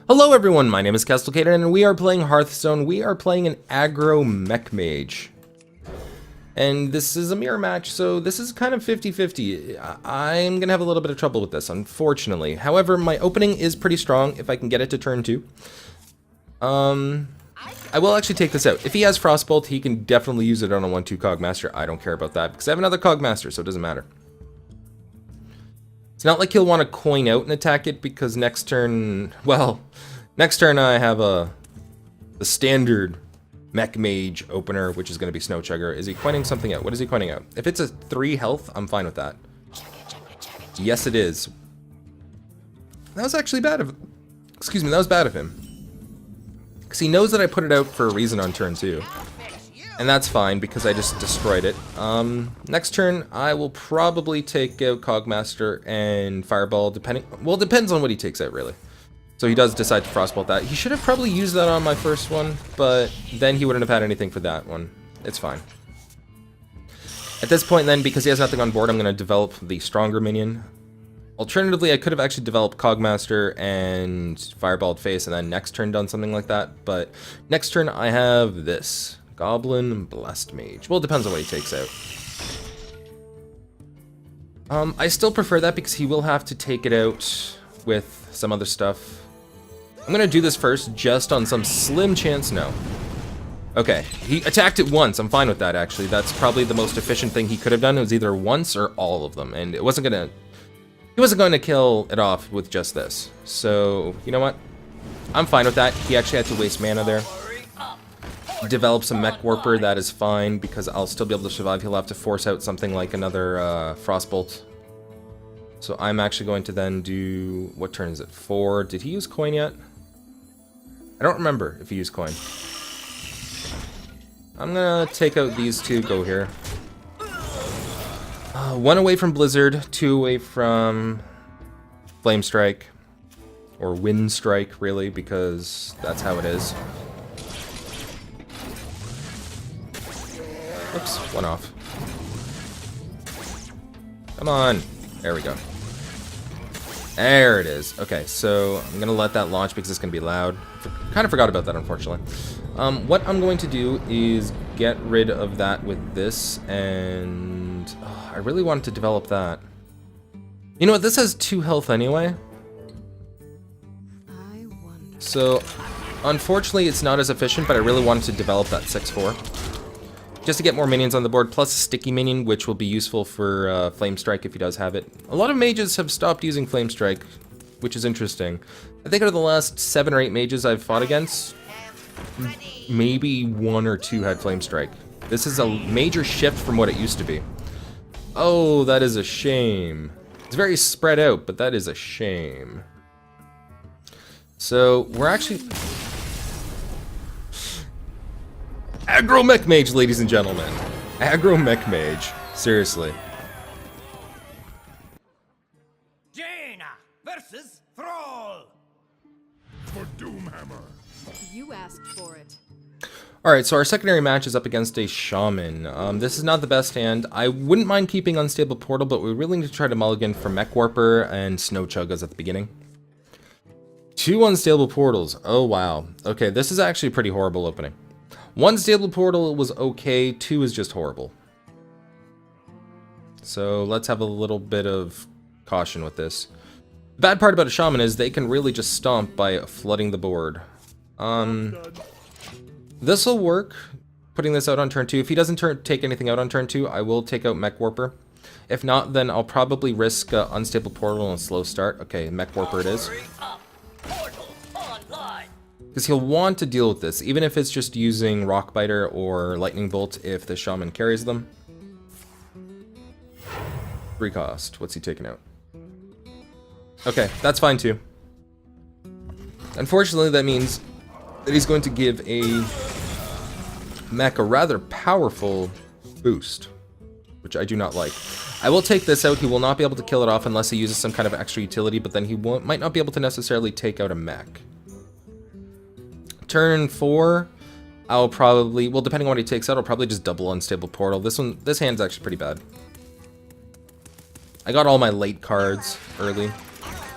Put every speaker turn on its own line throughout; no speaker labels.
Hello everyone, my name is Kestalkayden and we are playing Hearthstone. We are playing an Aggro Mech Mage. And this is a mirror match, so this is kind of 50-50. I'm gonna have a little bit of trouble with this, unfortunately. However, my opening is pretty strong if I can get it to turn 2. I will actually take this out. If he has Frostbolt, he can definitely use it on a 1-2 Cogmaster. I don't care about that because I have another Cogmaster, so it doesn't matter. It's not like he'll want to coin out and attack it because next turn, well, next turn I have the standard Mech Mage opener, which is going to be Snow Chugger. Is he coining something out? What is he coining out? If it's a 3 health, I'm fine with that. Yes, it is. That was actually bad of, excuse me, that was bad of him. Because he knows that I put it out for a reason on turn 2. And that's fine because I just destroyed it. Next turn, I will probably take out Cogmaster and Fireball, depending... Well, it depends on what he takes out, really. So he does decide to Frostbolt that. He should have probably used that on my first one, but then he wouldn't have had anything for that one. It's fine. At this point, then, because he has nothing on board, I'm going to develop the stronger minion. Alternatively, I could have actually developed Cogmaster and Fireballed Face, and then next turn done something like that. But next turn, I have this. Goblin Blessed Mage. Well, it depends on what he takes out. I still prefer that because he will have to take it out with some other stuff. I'm gonna do this first just on some slim chance. No. Okay, he attacked it once. I'm fine with that, actually. That's probably the most efficient thing he could have done. It was either once or all of them, and it wasn't gonna... He wasn't going to kill it off with just this. So, you know what? I'm fine with that. He actually had to waste mana there. Develop some Mech Warper, that is fine, because I'll still be able to survive. He'll have to force out something like another Frostbolt. So I'm actually going to then do... What turn is it? 4. Did he use coin yet? I don't remember if he used coin. I'm gonna take out these two, go here. 1 away from Blizzard, 2 away from Flame Strike. Or Wind Strike, really, because that's how it is. Oops, 1 off. Come on. There we go. There it is. Okay, so I'm going to let that launch because it's going to be loud. Kind of forgot about that, unfortunately. What I'm going to do is get rid of that with this, and I really wanted to develop that. You know what? This has 2 health anyway. So, unfortunately, it's not as efficient, but I really wanted to develop that 6/4. Just to get more minions on the board, plus a sticky minion, which will be useful for Flame Strike if he does have it. A lot of mages have stopped using Flame Strike, which is interesting. I think out of the last 7 or 8 mages I've fought against, maybe 1 or 2 had Flame Strike. This is a major shift from what it used to be. Oh, that is a shame. It's very spread out, but that is a shame. So, we're actually... Aggro Mech Mage, ladies and gentlemen. Aggro Mech Mage. Seriously.
Jaina versus Thrall.
For Doomhammer.
You asked for it.
Alright, so our secondary match is up against a Shaman. This is not the best hand. I wouldn't mind keeping Unstable Portal, but we really need to try to mulligan for Mech Warper and Snow Chuggas at the beginning. 2 Unstable Portals. Oh, wow. Okay, this is actually a pretty horrible opening. 1 Stable Portal was okay, 2 is just horrible. So let's have a little bit of caution with this. The bad part about a Shaman is they can really just stomp by flooding the board. This will work, putting this out on turn 2. If he doesn't take anything out on turn 2, I will take out Mech Warper. If not, then I'll probably risk Unstable Portal and a slow start. Okay, Mech Warper it is. Because he'll want to deal with this, even if it's just using Rockbiter or Lightning Bolt if the Shaman carries them. 3 cost. What's he taking out? Okay, that's fine too. Unfortunately, that means that he's going to give a mech a rather powerful boost, which I do not like. I will take this out. He will not be able to kill it off unless he uses some kind of extra utility, but then he might not be able to necessarily take out a mech. Turn 4, I'll probably, well, depending on what he takes out, I'll probably just double Unstable Portal. This hand's actually pretty bad. I got all my late cards early.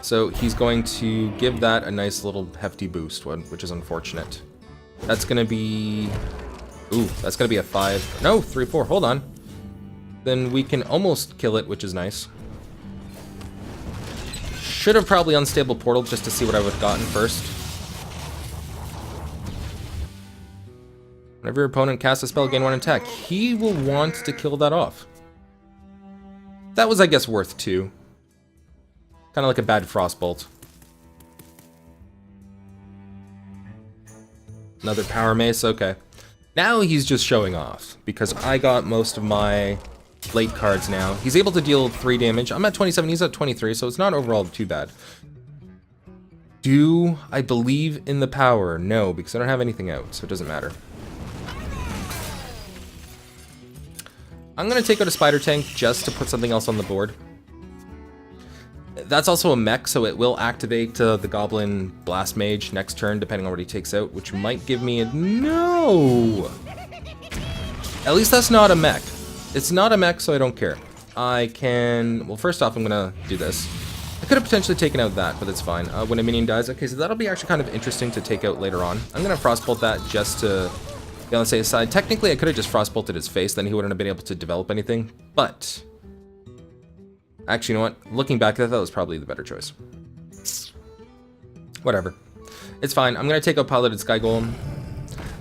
So he's going to give that a nice little hefty boost, which is unfortunate. That's going to be... Ooh, that's going to be a 5. No, 3, 4. Hold on. Then we can almost kill it, which is nice. Should have probably unstable portal just to see what I would have gotten first. Whenever your opponent casts a spell, gain 1 attack. He will want to kill that off. That was, I guess, worth 2. Kind of like a bad frostbolt. Another power mace, okay. Now he's just showing off, because I got most of my late cards now. He's able to deal 3 damage. I'm at 27, he's at 23, so it's not overall too bad. Do I believe in the power? No, because I don't have anything out, so it doesn't matter. I'm going to take out a spider tank just to put something else on the board. That's also a mech, so it will activate the Goblin Blast Mage next turn, depending on what he takes out, which might give me a... No! At least that's not a mech. It's not a mech, so I don't care. I can... Well, first off, I'm going to do this. I could have potentially taken out that, but it's fine. When a minion dies, okay, so that'll be actually kind of interesting to take out later on. I'm going to Frostbolt that just to be on the safe side. Technically, I could have just Frostbolted his face, then he wouldn't have been able to develop anything, but... Actually, you know what? Looking back at that was probably the better choice. Whatever. It's fine. I'm going to take out Piloted Sky Golem.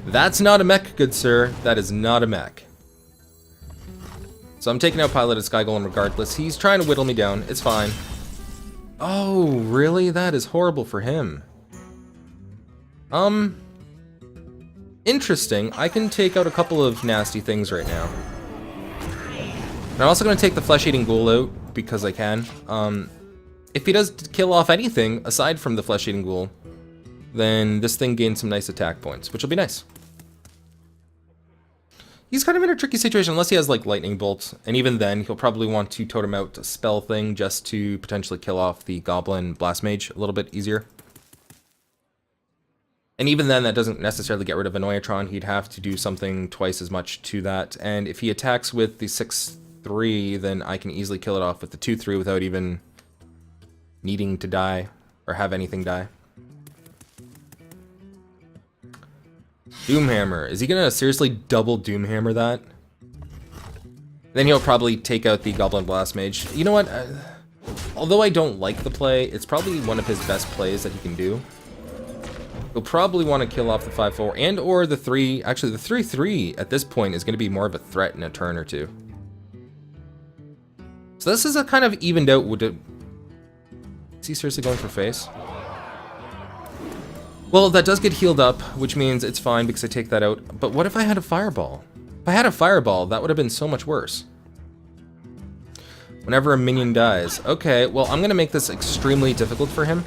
That's not a mech, good sir. That is not a mech. So I'm taking out Piloted Sky Golem regardless. He's trying to whittle me down. It's fine. Oh, really? That is horrible for him. Interesting. I can take out a couple of nasty things right now. I'm also going to take the Flesh-Eating Ghoul out, because I can. If he does kill off anything, aside from the Flesh-Eating Ghoul, then this thing gains some nice attack points, which will be nice. He's kind of in a tricky situation, unless he has, like, Lightning Bolt, and even then, he'll probably want to totem out a spell thing just to potentially kill off the Goblin Blast Mage a little bit easier. And even then, that doesn't necessarily get rid of Annoyatron. He'd have to do something twice as much to that, and if he attacks with the 6/3, then I can easily kill it off with the 2/3 without even needing to die or have anything die. Doomhammer. Is he gonna seriously double Doomhammer that? Then he'll probably take out the Goblin Blast Mage. You know what? Although I don't like the play, it's probably one of his best plays that he can do. He'll probably want to kill off the 5/4 and or the 3. Actually, the 3/3 at this point is going to be more of a threat in a turn or two. So this is a kind of evened out. Is he seriously going for face? Well, that does get healed up, which means it's fine because I take that out. But what if I had a fireball? If I had a fireball, that would have been so much worse. Whenever a minion dies. Okay, well, I'm going to make this extremely difficult for him.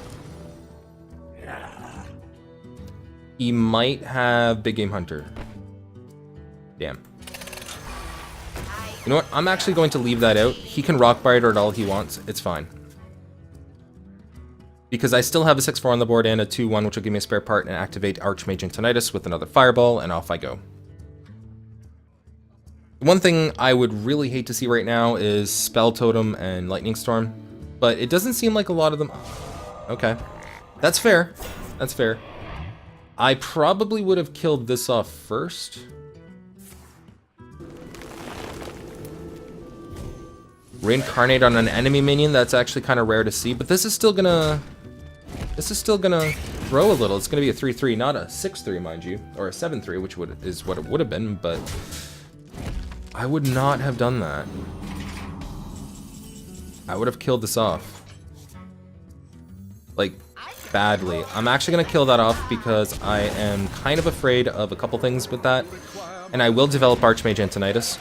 He might have Big Game Hunter. Damn. You know what? I'm actually going to leave that out. He can Rock Biter it all he wants. It's fine. Because I still have a 6/4 on the board and a 2/1, which will give me a spare part and activate Archmage Antonidas with another Fireball, and off I go. One thing I would really hate to see right now is Spell Totem and Lightning Storm, but it doesn't seem like a lot of them... Okay. That's fair. That's fair. I probably would have killed this off first. Reincarnate on an enemy minion, that's actually kind of rare to see, but this is still gonna throw a little. It's gonna be a 3/3, not a 6/3, mind you, or a 7/3, which is what it would have been, but I would not have done that. I would have killed this off. Like, badly. I'm actually gonna kill that off because I am kind of afraid of a couple things with that, and I will develop Archmage Antonidas.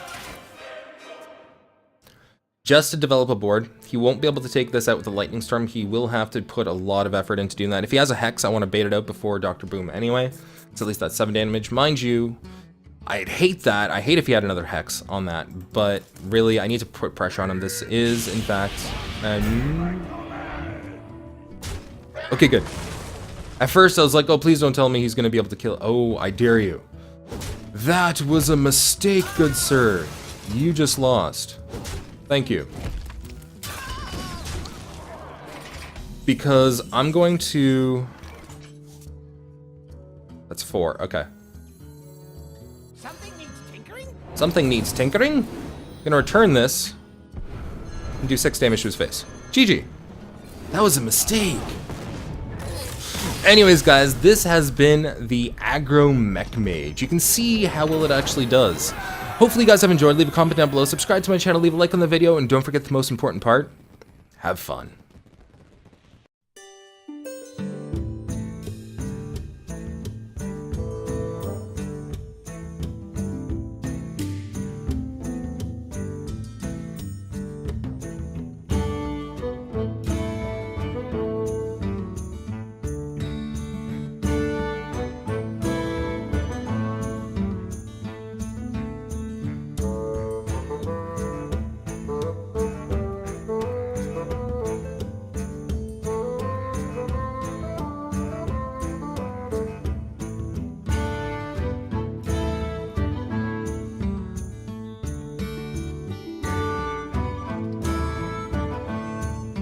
Just to develop a board. He won't be able to take this out with the Lightning Storm. He will have to put a lot of effort into doing that. If he has a Hex, I want to bait it out before Dr. Boom anyway. So at least that's 7 damage. Mind you, I'd hate that. I hate if he had another Hex on that. But really, I need to put pressure on him. This is, in fact... Okay, good. At first, I was like, oh, please don't tell me he's going to be able to kill... Oh, I dare you. That was a mistake, good sir. You just lost. Thank you. because I'm going to... That's 4, okay.
Something needs tinkering?
Something needs tinkering? I'm gonna return this and do 6 damage to his face. GG. That was a mistake. Anyways, guys, this has been the Aggro Mech Mage. You can see how well it actually does. Hopefully you guys have enjoyed. Leave a comment down below, subscribe to my channel, leave a like on the video, and don't forget the most important part, have fun.